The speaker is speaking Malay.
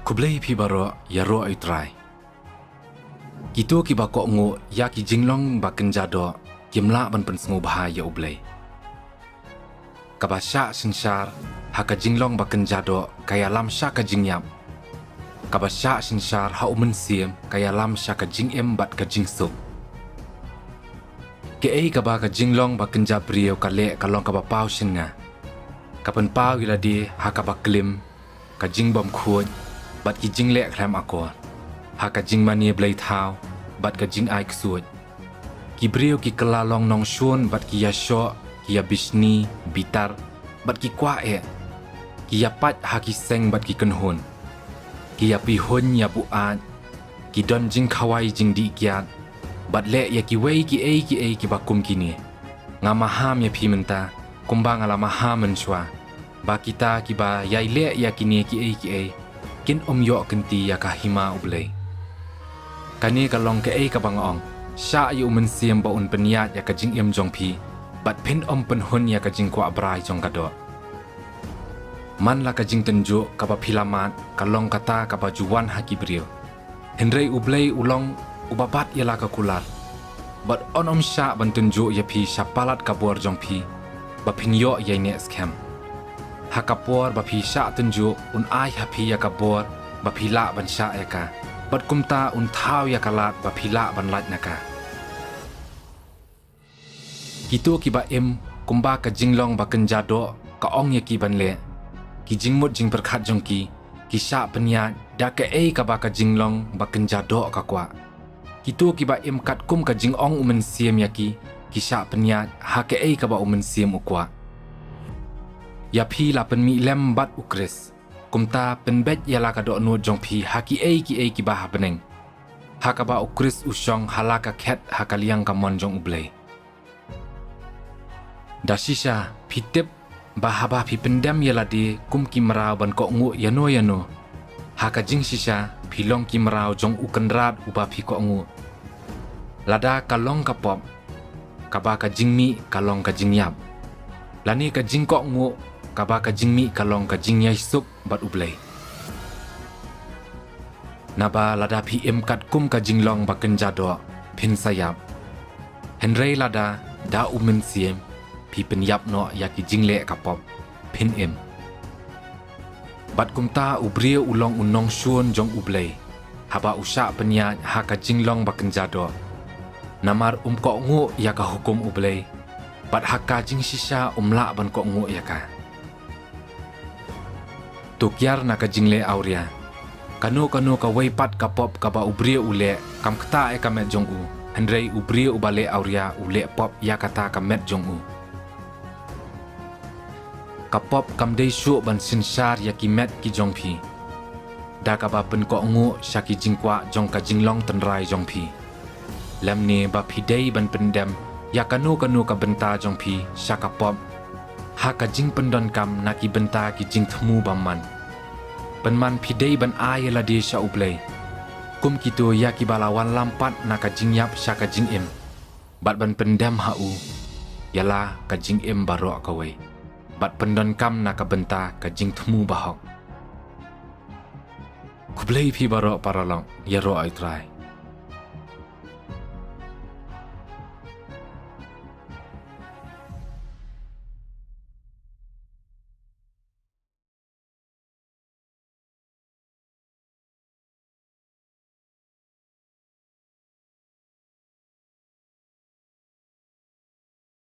Kublai pi baro ya ro ai trai. Gitu ki ba ko ngu ya ki jinglong ba kenjado kimla ban pen sngu bah ya ublai. Kabasha sinshar haka jinglong ba kenjado kaya lam sha ka jingyap. Kabasha sinshar ha umen siem kaya lam sha ka jingem bat ka jingsuk. Ke ei ka ba ka jinglong ba kenjap rio ka le ka long ka ba pau shin nga. Kapan pau ila di haka ba klim ka jingbom khuoj bat ki jing le klam akor haka jing mani blai thau bat ka jing ai ksuoj ki brio ki kala long nong shun bat ki ya sho ki ya bisni bitar bat ki kwa e ki ya pat haki seng bat ki kenhun ki ya pi hun ya bu an ki don jing khawai jing di kiat bat le ya ki wei ki ei ki bakum kini ngama ham ya pi menta kumbang ala maham menshwa ba kita ki ba yai le ya kini ki ei kin yo kenti ya kahima ublay. Kani kalong ke ka bangong, sya yu men siem ba un peniat ya kajing jong pi, bat pin penhun ya kajing kwa abrai jong kado. Man la kajing tenjuk kaba pilamat kalong kata kaba juwan haki brio. Henry ublay ulong ubabat ya la kakular. Bat sya ban tenjuk ya pi syapalat kabur jong pi, ba pinyo ya ne scam. Hakapor bapi sya tenjuk un ai hapi ya kabor bapi la ban sya eka bat kumta un thau ya kalat bapi la ban lat naka kitu ki ba kumba ka jinglong ba kenjado ka ong ya ki ban le ki jingmut jing perkhat jong ki sya penya da ka ka ba ka jinglong ba kenjado ka kwa kitu ki ba kat kum ka jingong umen siem ya ki sya penya ha ka ka ba umen siem ukwa ya pi la pen mi lem bat ukris kumta pen bet ya la ka do no jong pi haki ki bah beneng hakaba ukris usong halaka khet hakaliang ka mon jong ublay dasisha pitep bahaba pi pendam ya la di kum ki marau ban ko ngu yano haka jing sisha pilong ki marau jong ukenrat uba pi ko ngu lada kalong ka pop kaba ka jingmi kalong ka jingyap lani ka jing ko ngu kaba ka jingmi kalong ka jingyai sup bat ublay. Naba lada pi kat kum ka jinglong ba kenjado pin sayap. Henry lada da umen siem pi penyap no ya ki jingle kapop pin Bat kumta ubrio ulong unong shun jong ublay. Haba usha penya ha ka jinglong ba kenjado. Namar ko ngu ya ka hukum ublay. Bat haka jing sisa la ban ko ngu ya ka. Tukyar na ka jingle auria. Kanu ka wei pat ka pop ka ba ubrio ule kam kta ka met jong u. Henry ubrio ubale auria ule pop ya kata ka met jong u. Ka pop kam dei shu ban sinsar ya ki met ki jong pi. Da ka ba pen ko ngu syaki jingkwa jong ka jinglong tenrai jong pi. Lam ni ba pi dei ban pendam ya kanu ka benta jong pi syaka pop. Haka jing pendon kam na ki benta ki jing temu baman. Penman pidei ban ay la di sya ublay. Kum kitu ya ki balawan lampat na ka jing yap sya ka jing Bat ban pendam hau. Yala ka jing baro kawai. Bat pendon kam na ka benta ka jing temu bahok. Kublay pi baro paralong ya ro ay try.